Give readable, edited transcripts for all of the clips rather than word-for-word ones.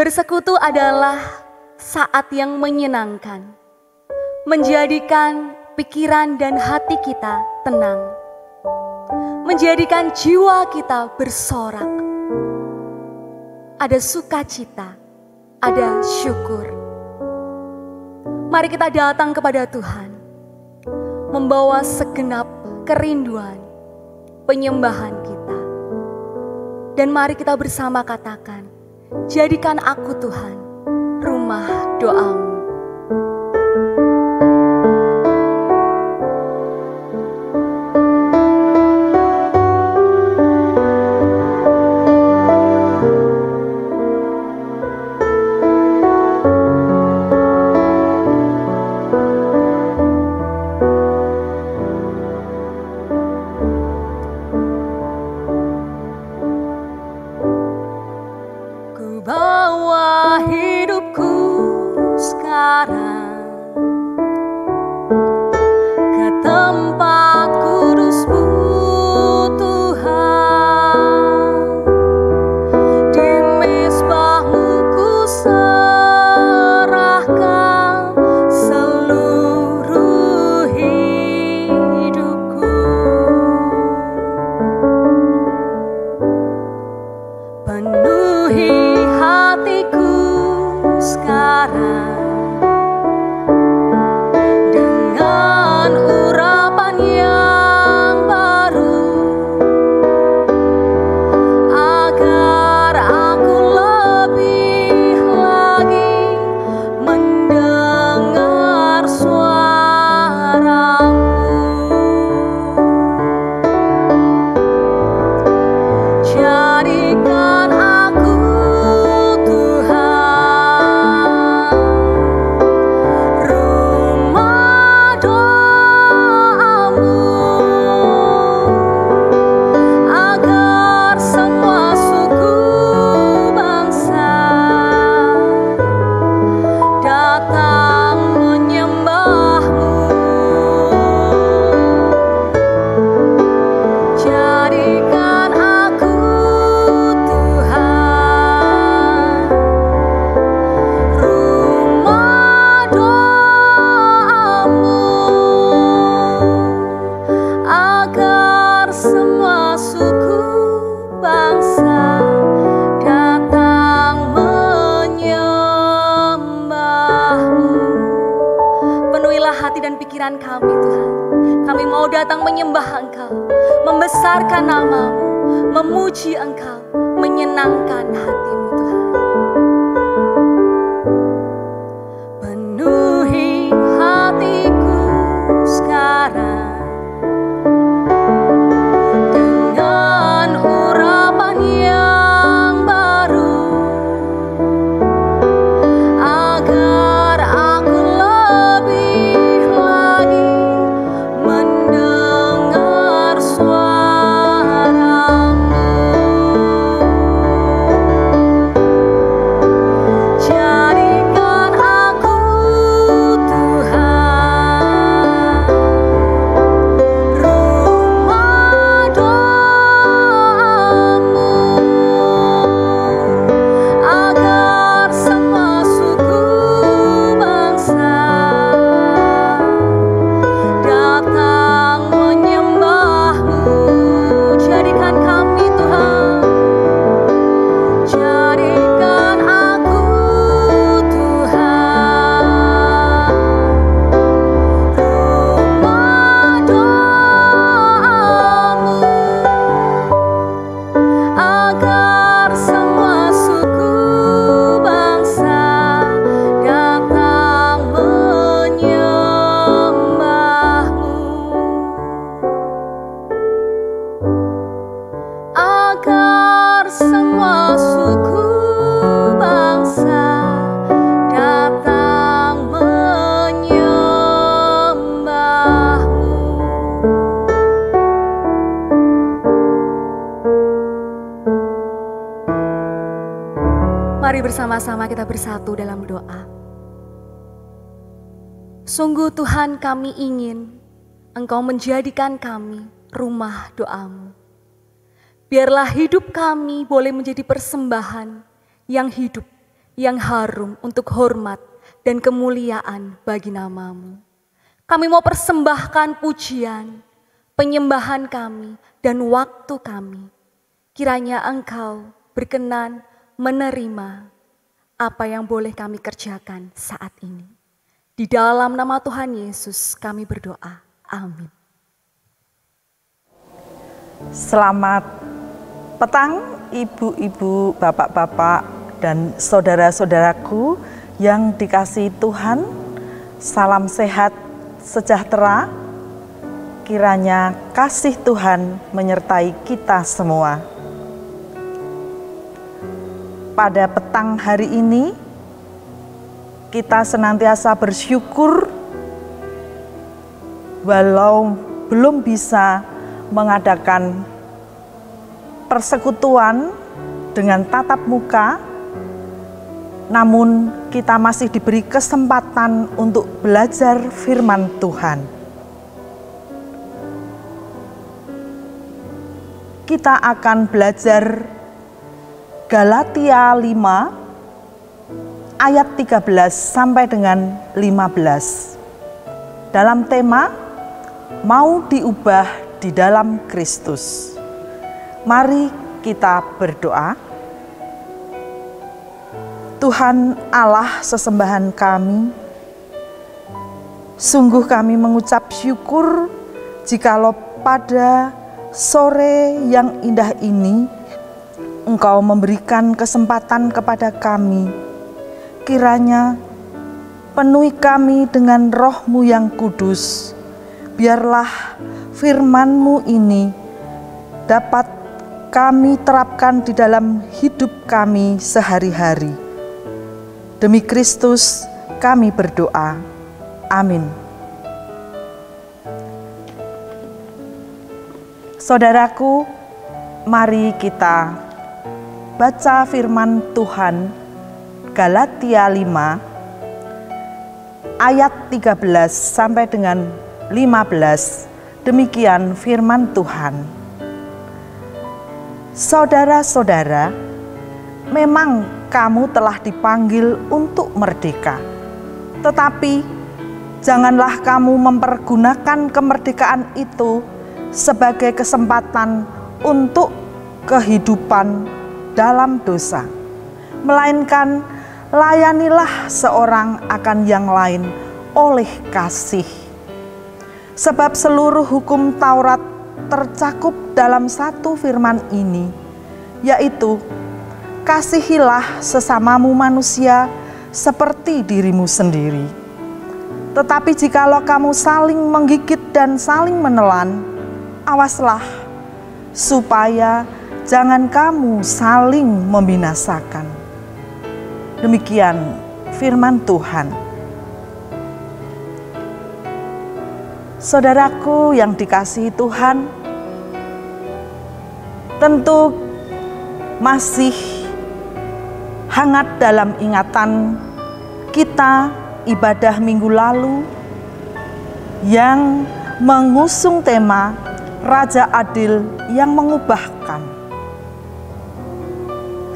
Bersekutu adalah saat yang menyenangkan, menjadikan pikiran dan hati kita tenang, menjadikan jiwa kita bersorak. Ada sukacita, ada syukur. Mari kita datang kepada Tuhan, membawa segenap kerinduan, penyembahan kita. Dan mari kita bersama katakan, jadikan aku Tuhan, rumah doamu. Bawa hidupku sekarang ke tempat kudus-Mu Tuhan. Di mezbah-Mu ku serahkan seluruh hidupku. Penuhi hatiku sekarang dengan urapan yang baru, agar aku lebih lagi mendengar suara-Mu. Jadikan aku hati dan pikiran kami, Tuhan. Kami mau datang menyembah Engkau, membesarkan nama-Mu, memuji Engkau, menyenangkan hati-Mu, Tuhan. Penuhi hatiku sekarang dengan urapan yang baru, agar aku lebih lagi mendengar suara-Mu. Jadikan aku Tuhan, rumah doa-Mu, agar semua suku bangsa datang menyembah-Mu. Jadikan kami Tuhan, jadikan aku Tuhan, rumah doa-Mu, agar semua suku bangsa datang menyembah-Mu. Agar semua suku bangsa datang menyembah-Mu. Mari bersama-sama kita bersatu dalam doa. Sungguh Tuhan, kami ingin Engkau menjadikan kami rumah doa-Mu. Biarlah hidup kami boleh menjadi persembahan yang hidup yang harum untuk hormat dan kemuliaan bagi nama-Mu. Kami mau persembahkan pujian, penyembahan kami, dan waktu kami. Kiranya Engkau berkenan menerima apa yang boleh kami kerjakan saat ini. Di dalam nama Tuhan Yesus kami berdoa. Amin. Selamat petang ibu-ibu, bapak-bapak, dan saudara-saudaraku yang dikasihi Tuhan. Salam sehat sejahtera. Kiranya kasih Tuhan menyertai kita semua. Pada petang hari ini, kita senantiasa bersyukur walau belum bisa mengadakan persekutuan dengan tatap muka, namun kita masih diberi kesempatan untuk belajar firman Tuhan. Kita akan belajar Galatia 5 ayat 13 sampai dengan 15 dalam tema mau diubah di dalam Kristus. Mari kita berdoa. Tuhan Allah sesembahan kami, sungguh kami mengucap syukur jikalau pada sore yang indah ini Engkau memberikan kesempatan kepada kami. Kiranya penuhi kami dengan Roh-Mu yang kudus. Biarlah firman-Mu ini dapat kami terapkan di dalam hidup kami sehari-hari. Demi Kristus kami berdoa. Amin. Saudaraku, mari kita baca firman Tuhan Galatia 5 ayat 13 sampai dengan 15. Demikian firman Tuhan. Saudara-saudara, memang kamu telah dipanggil untuk merdeka. Tetapi janganlah kamu mempergunakan kemerdekaan itu sebagai kesempatan untuk kehidupan dalam dosa, melainkan layanilah seorang akan yang lain oleh kasih. Sebab seluruh hukum Taurat tercakup dalam satu firman ini, yaitu kasihilah sesamamu manusia seperti dirimu sendiri. Tetapi jikalau kamu saling menggigit dan saling menelan, awaslah supaya jangan kamu saling membinasakan. Demikian firman Tuhan. Saudaraku yang dikasihi Tuhan, tentu masih hangat dalam ingatan kita ibadah minggu lalu yang mengusung tema Raja Adil yang mengubahkan.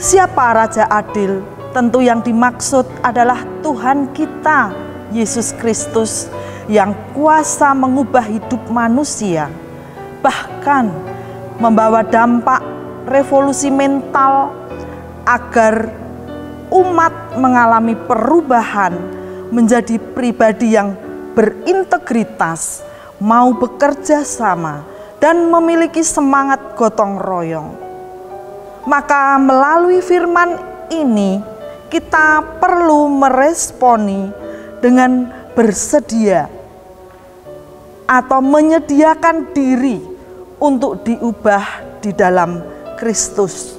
Siapa Raja Adil? Tentu yang dimaksud adalah Tuhan kita, Yesus Kristus, yang kuasa mengubah hidup manusia, bahkan membawa dampak revolusi mental agar umat mengalami perubahan menjadi pribadi yang berintegritas, mau bekerja sama, dan memiliki semangat gotong royong. Maka melalui firman ini kita perlu meresponi dengan bersedia atau menyediakan diri untuk diubah di dalam Kristus.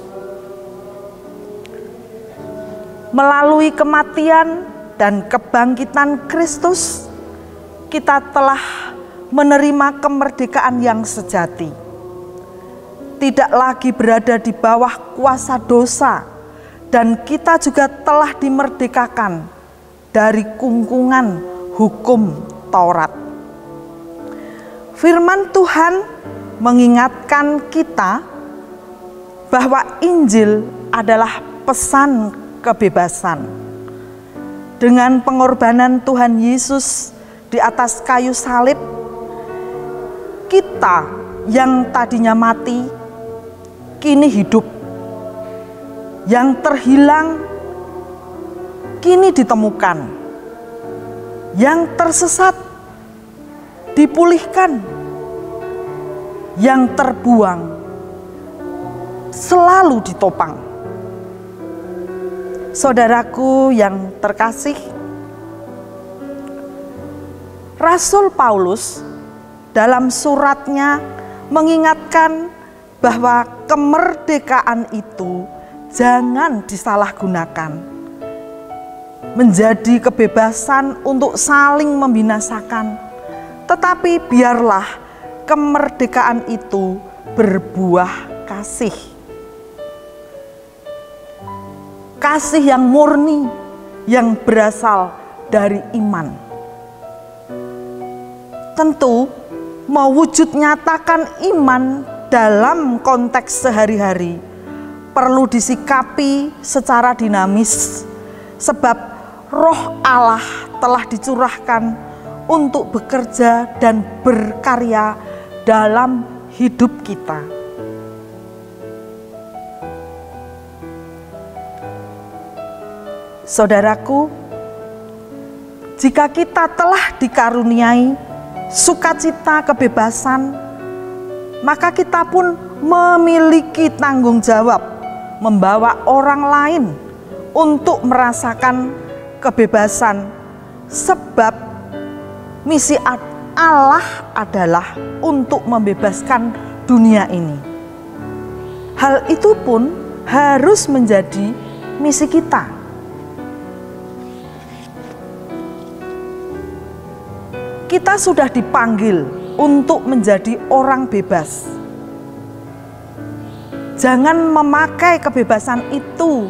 Melalui kematian dan kebangkitan Kristus, kita telah menerima kemerdekaan yang sejati. Tidak lagi berada di bawah kuasa dosa, dan kita juga telah dimerdekakan dari kungkungan hukum Taurat. Firman Tuhan mengingatkan kita bahwa Injil adalah pesan kebebasan. Dengan pengorbanan Tuhan Yesus di atas kayu salib, kita yang tadinya mati kini hidup. Yang terhilang kini ditemukan. Yang tersesat dipulihkan. Yang terbuang selalu ditopang. Saudaraku yang terkasih, Rasul Paulus dalam suratnya mengingatkan bahwa kemerdekaan itu jangan disalahgunakan menjadi kebebasan untuk saling membinasakan, tetapi biarlah kemerdekaan itu berbuah kasih. Kasih yang murni, yang berasal dari iman. Tentu, mewujud nyatakan iman dalam konteks sehari-hari perlu disikapi secara dinamis, sebab Roh Allah telah dicurahkan untuk bekerja dan berkarya dalam hidup kita. Saudaraku, jika kita telah dikaruniai sukacita kebebasan, maka kita pun memiliki tanggung jawab membawa orang lain untuk merasakan kebebasan, sebab misi Allah adalah untuk membebaskan dunia ini. Hal itu pun harus menjadi misi kita. Kita sudah dipanggil untuk menjadi orang bebas. Jangan memakai kebebasan itu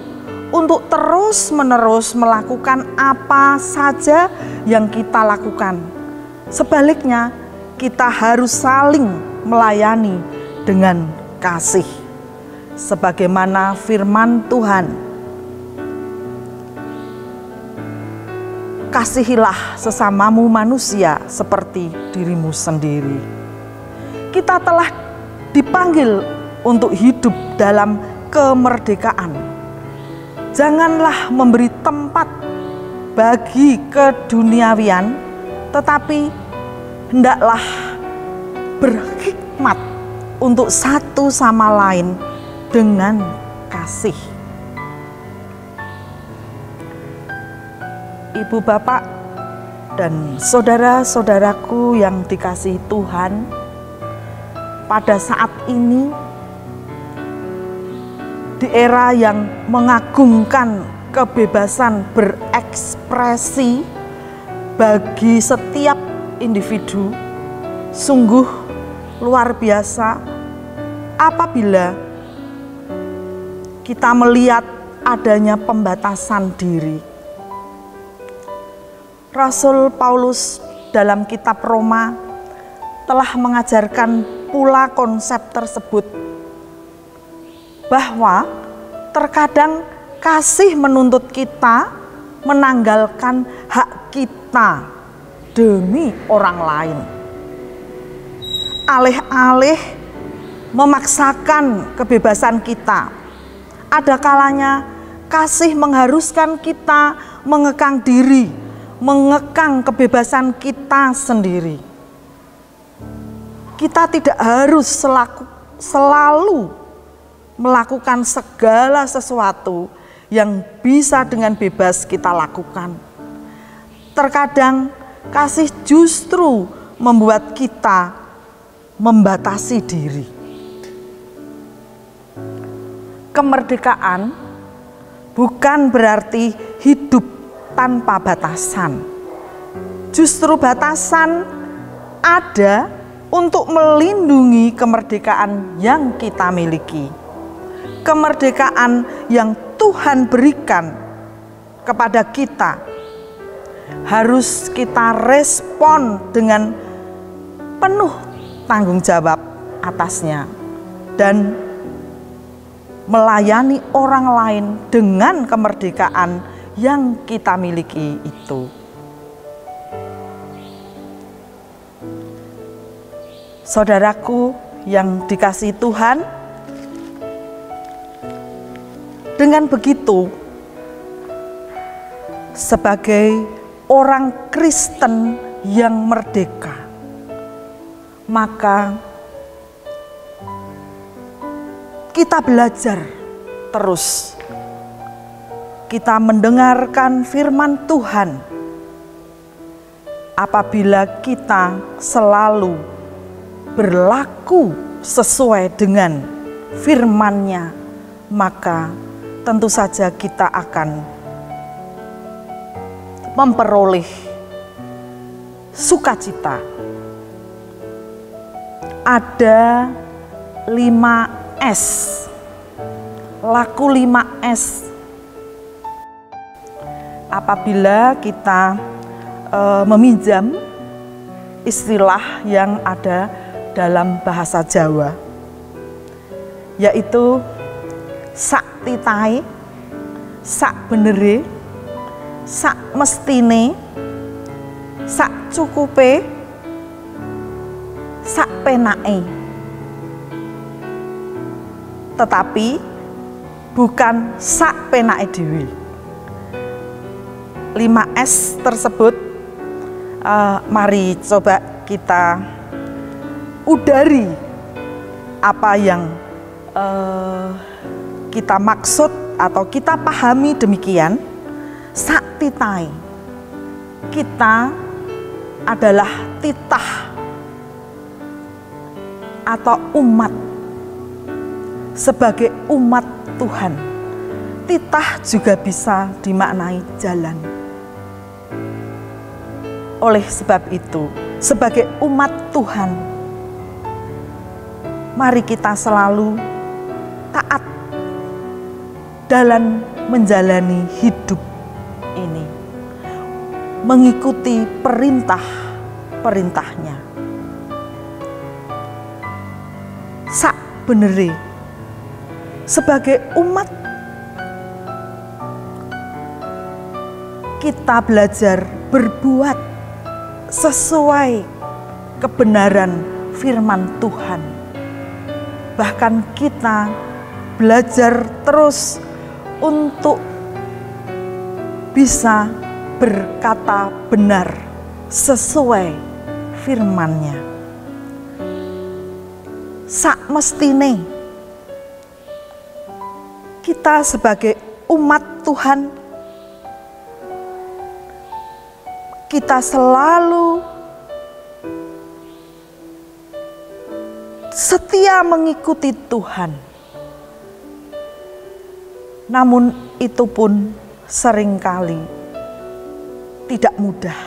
untuk terus-menerus melakukan apa saja yang kita lakukan. Sebaliknya, kita harus saling melayani dengan kasih. Sebagaimana firman Tuhan, kasihilah sesamamu manusia seperti dirimu sendiri. Kita telah dipanggil untuk hidup dalam kemerdekaan. Janganlah memberi tempat bagi keduniawian, tetapi hendaklah berhikmat untuk satu sama lain dengan kasih. Ibu, bapak, dan saudara-saudaraku yang dikasihi Tuhan, pada saat ini di era yang mengagungkan kebebasan berekspresi bagi setiap individu, sungguh luar biasa apabila kita melihat adanya pembatasan diri. Rasul Paulus dalam kitab Roma telah mengajarkan pula konsep tersebut, bahwa terkadang kasih menuntut kita menanggalkan hak kita demi orang lain. Alih-alih memaksakan kebebasan kita, ada kalanya kasih mengharuskan kita mengekang diri, mengekang kebebasan kita sendiri. Kita tidak harus selalu melakukan segala sesuatu yang bisa dengan bebas kita lakukan. Terkadang kasih justru membuat kita membatasi diri. Kemerdekaan bukan berarti hidup tanpa batasan. Justru batasan ada untuk melindungi kemerdekaan yang kita miliki. Kemerdekaan yang Tuhan berikan kepada kita harus kita respon dengan penuh tanggung jawab atasnya. Dan melayani orang lain dengan kemerdekaan yang kita miliki itu. Saudaraku yang dikasihi Tuhan, dengan begitu, sebagai orang Kristen yang merdeka, maka kita belajar terus. Kita mendengarkan firman Tuhan. Apabila kita selalu berlaku sesuai dengan firman-Nya, maka tentu saja kita akan memperoleh sukacita. Ada 5S, laku 5S. Apabila kita meminjam istilah yang ada dalam bahasa Jawa, yaitu sak titahe, sak benere, sak mestine, sak cukupe, sak penake. Tetapi bukan sak penake dhewe. 5S tersebut mari coba kita udari apa yang kita maksud atau kita pahami demikian. Sak titahe, kita adalah titah atau umat. Sebagai umat Tuhan, titah juga bisa dimaknai jalan. Oleh sebab itu, sebagai umat Tuhan, mari kita selalu taat dalam menjalani hidup ini, mengikuti perintah-perintahnya. Sak benere, sebagai umat kita belajar berbuat sesuai kebenaran firman Tuhan. Bahkan kita belajar terus untuk bisa berkata benar sesuai firman-Nya. Sak mestine, kita sebagai umat Tuhan, kita selalu setia mengikuti Tuhan. Namun itu pun seringkali tidak mudah.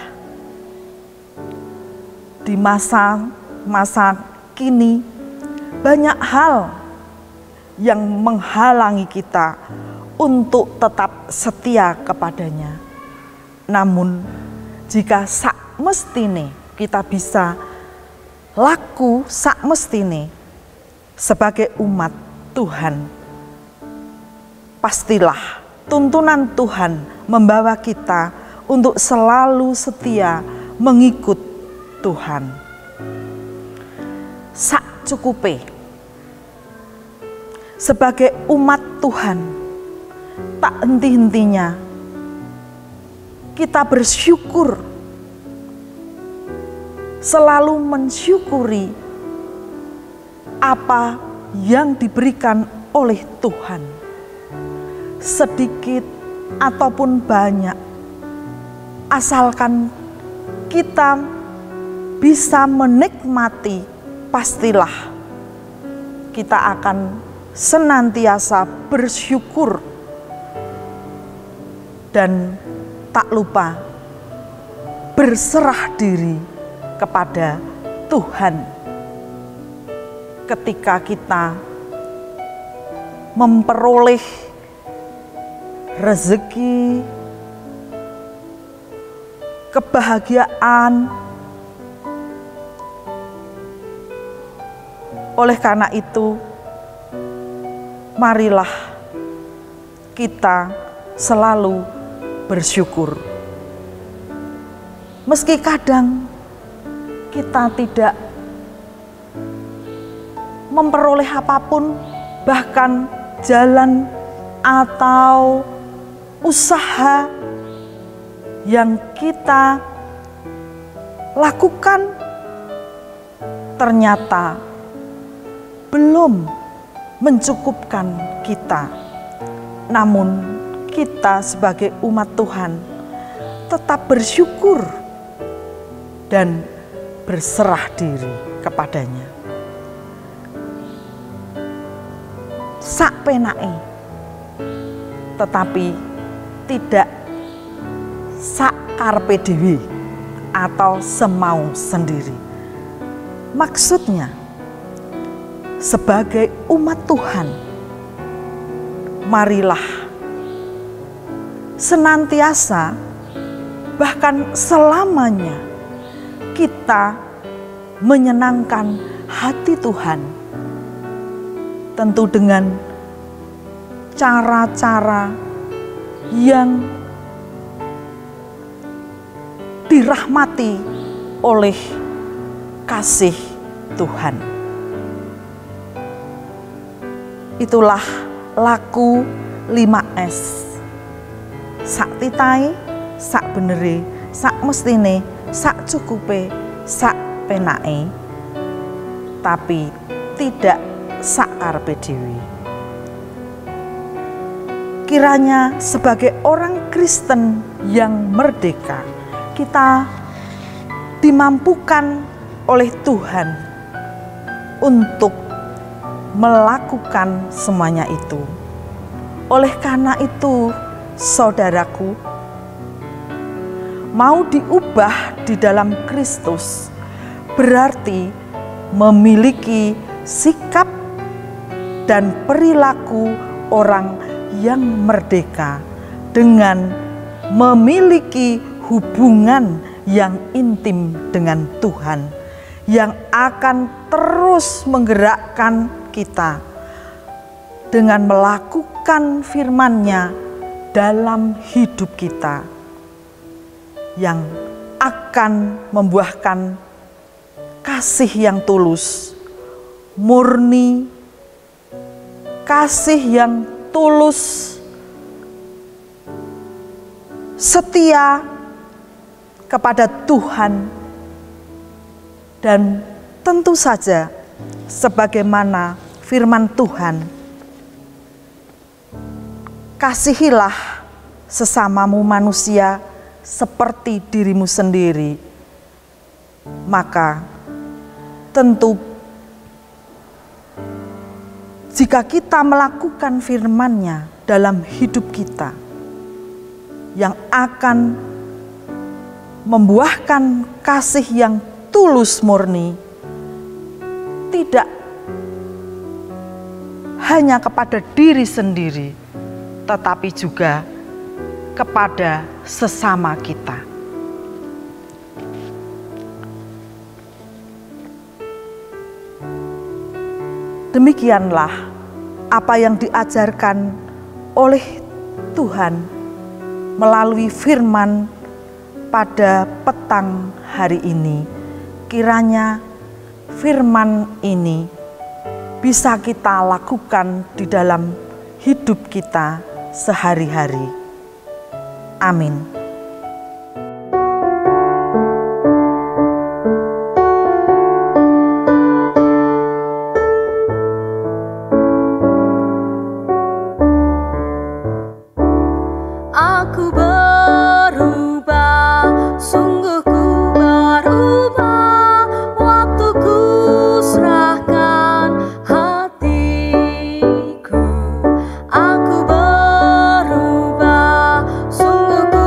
Di masa kini banyak hal yang menghalangi kita untuk tetap setia kepadanya. Namun jika sak mestine kita bisa laku sak mestine sebagai umat Tuhan, pastilah tuntunan Tuhan membawa kita untuk selalu setia mengikut Tuhan. Sak cukupe, sebagai umat Tuhan, tak henti-hentinya kita bersyukur, selalu mensyukuri apa yang diberikan oleh Tuhan, sedikit ataupun banyak, asalkan kita bisa menikmati, pastilah kita akan senantiasa bersyukur dan tak lupa berserah diri kepada Tuhan ketika kita memperoleh rezeki, kebahagiaan. Oleh karena itu, marilah kita selalu bersyukur. Meski kadang kita tidak memperoleh apapun, bahkan jalan atau usaha yang kita lakukan ternyata belum mencukupkan kita. Namun kita sebagai umat Tuhan tetap bersyukur dan berserah diri kepadanya. Sak penake, tetapi tidak sak karepe dhewe atau semau sendiri. Maksudnya, sebagai umat Tuhan, marilah senantiasa bahkan selamanya kita menyenangkan hati Tuhan, tentu dengan cara-cara yang dirahmati oleh kasih Tuhan. Itulah laku 5S. Sak titahe, sak benere, sak mestine, sak cukupe, sak penake, tapi tidak sak karepe dhewe. Kiranya sebagai orang Kristen yang merdeka, kita dimampukan oleh Tuhan untuk melakukan semuanya itu. Oleh karena itu, saudaraku, mau diubah di dalam Kristus berarti memiliki sikap dan perilaku orang yang merdeka dengan memiliki hubungan yang intim dengan Tuhan yang akan terus menggerakkan kita dengan melakukan firman-Nya dalam hidup kita yang akan membuahkan kasih yang tulus, murni, kasih yang tulus, setia kepada Tuhan, dan tentu saja sebagaimana firman Tuhan, kasihilah sesamamu manusia seperti dirimu sendiri. Maka tentu jika kita melakukan firman-Nya dalam hidup kita yang akan membuahkan kasih yang tulus murni, tidak hanya kepada diri sendiri, tetapi juga kepada sesama kita. Demikianlah apa yang diajarkan oleh Tuhan melalui firman pada petang hari ini. Kiranya firman ini bisa kita lakukan di dalam hidup kita sehari-hari. Amin. Aku berubah, sungguh ku berubah, waktuku serahkan hatiku. Aku berubah, sungguh ku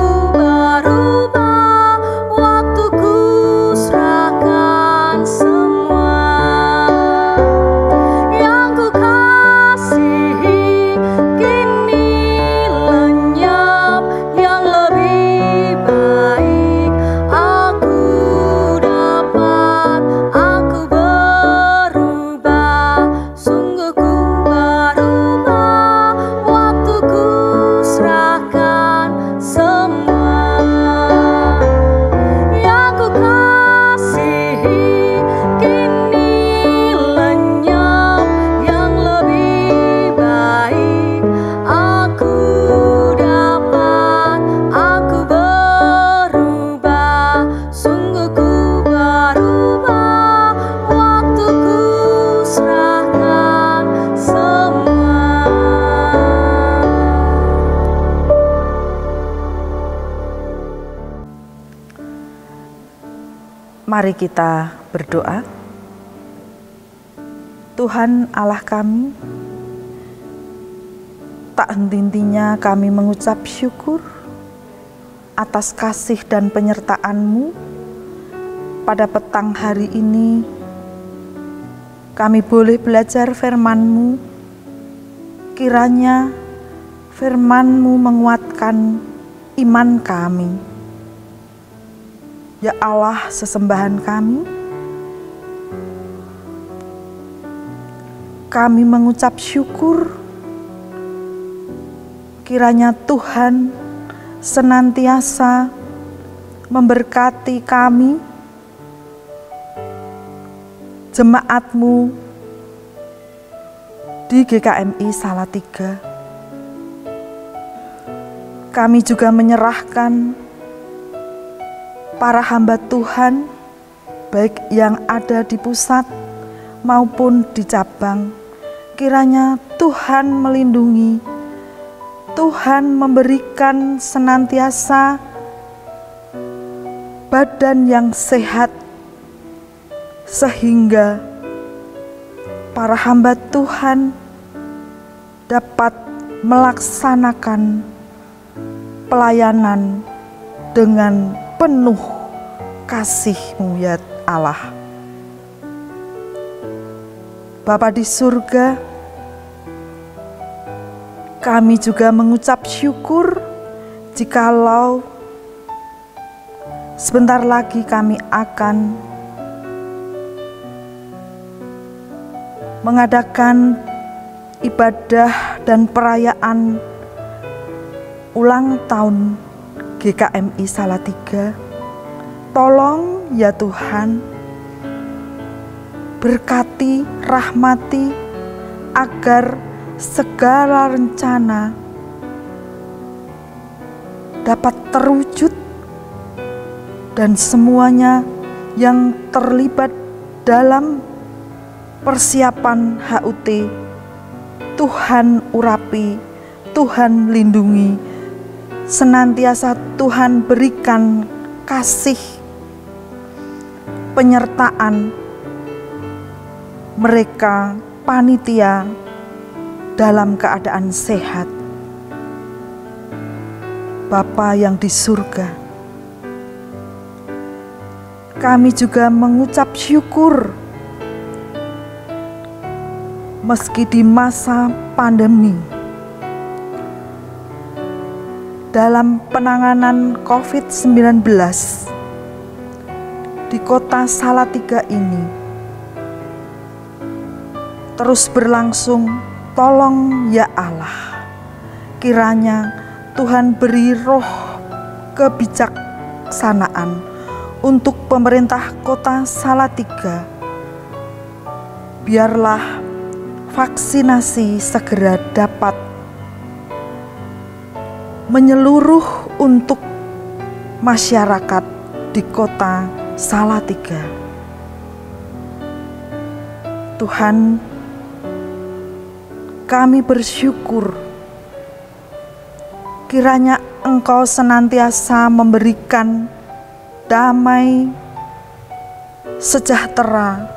Mari kita berdoa. Tuhan Allah kami, tak henti-hentinya kami mengucap syukur atas kasih dan penyertaan-Mu. Pada petang hari ini, kami boleh belajar firman-Mu. Kiranya firman-Mu menguatkan iman kami. Ya Allah, sesembahan kami mengucap syukur. Kiranya Tuhan senantiasa memberkati kami, jemaat-Mu di GKMI Salatiga. Kami juga menyerahkan para hamba Tuhan, baik yang ada di pusat maupun di cabang. Kiranya Tuhan melindungi, Tuhan memberikan senantiasa badan yang sehat, sehingga para hamba Tuhan dapat melaksanakan pelayanan dengan penuh kasih-Mu ya Allah. Bapa di surga, kami juga mengucap syukur jikalau sebentar lagi kami akan mengadakan ibadah dan perayaan ulang tahun GKMI Salatiga. Tolong ya Tuhan, berkati, rahmati, agar segala rencana dapat terwujud dan semuanya yang terlibat dalam persiapan HUT, Tuhan urapi, Tuhan lindungi, senantiasa Tuhan berikan kasih, penyertaan mereka panitia dalam keadaan sehat. Bapa yang di surga, kami juga mengucap syukur meski di masa pandemi dalam penanganan COVID-19 di kota Salatiga ini terus berlangsung. Tolong ya Allah, kiranya Tuhan beri roh kebijaksanaan untuk pemerintah kota Salatiga. Biarlah vaksinasi segera dapat menyeluruh untuk masyarakat di kota Salatiga. Tuhan, kami bersyukur kiranya Engkau senantiasa memberikan damai sejahtera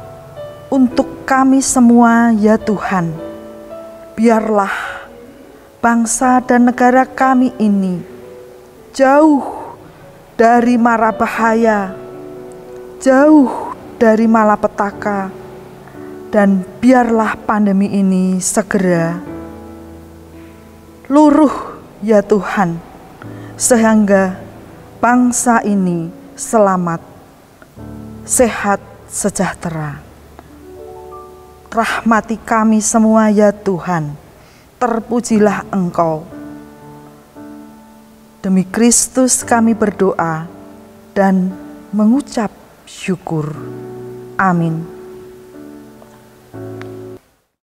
untuk kami semua ya Tuhan. Biarlah bangsa dan negara kami ini jauh dari mara bahaya, jauh dari malapetaka, dan biarlah pandemi ini segera luruh ya Tuhan, sehingga bangsa ini selamat, sehat, sejahtera. Rahmati kami semua ya Tuhan, terpujilah Engkau. Demi Kristus kami berdoa dan mengucap syukur. Amin.